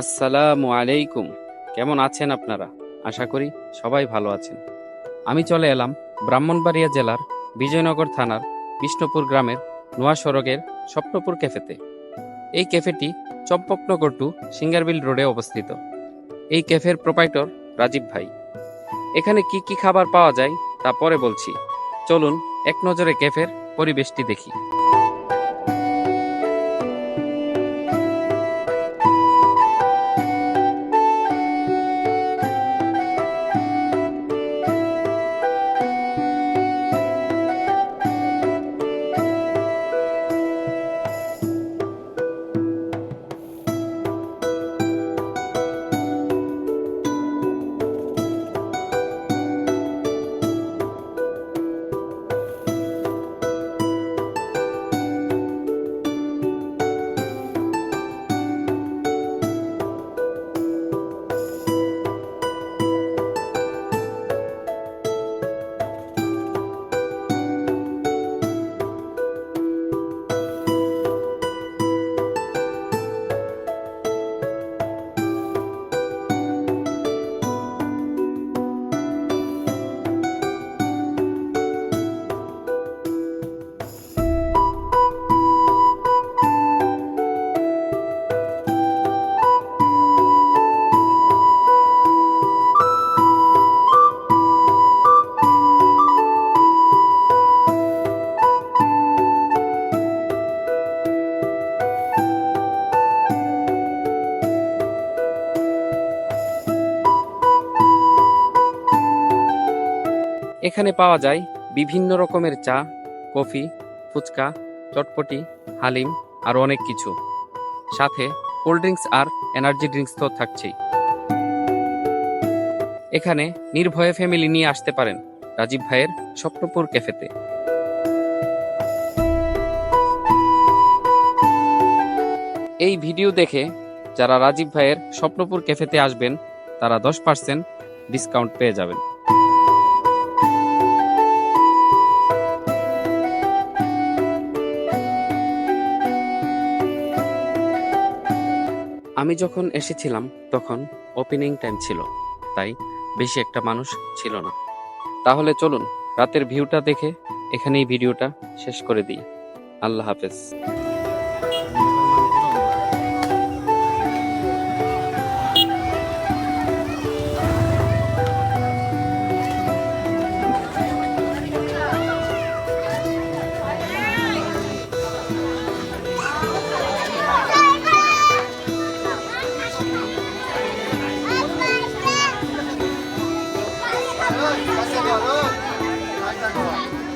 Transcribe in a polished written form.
আসসালামু আলাইকুম। কেমন আছেন আপনারা? আশা করি সবাই ভালো আছেন। আমি চলে এলাম ব্রাহ্মণবাড়িয়া জেলার বিজয়নগর থানার বিষ্ণুপুর গ্রামের নোয়া সড়কের স্বপ্নপুর ক্যাফেতে। এই ক্যাফেটি চম্পকনগর টু সিঙ্গারবিল রোডে অবস্থিত। এই ক্যাফের প্রোপাইটর রাজীব ভাই। এখানে কি কি খাবার পাওয়া যায় তা পরে বলছি। চলুন এক নজরে ক্যাফের পরিবেশটি দেখি। এখানে পাওয়া যায় বিভিন্ন রকমের চা, কফি, ফুচকা, চটপটি, হালিম আরও অনেক কিছু। সাথে কোল্ড ড্রিঙ্কস আর এনার্জি ড্রিঙ্কস তো থাকছেই। এখানে নির্ভয়ে ফ্যামিলি নিয়ে আসতে পারেন রাজীব ভাইয়ের স্বপ্নপুর ক্যাফেতে। এই ভিডিও দেখে যারা রাজীব ভাইয়ের স্বপ্নপুর ক্যাফেতে আসবেন তারা 10% ডিসকাউন্ট পেয়ে যাবেন। আমি যখন এসেছিলাম তখন ওপেনিং টাইম ছিল, তাই বেশি একটা মানুষ ছিল না। তাহলে চলুন রাতের ভিউটা দেখে এখানেই ভিডিওটা শেষ করে দিই। আল্লাহ হাফেজ। Gracias,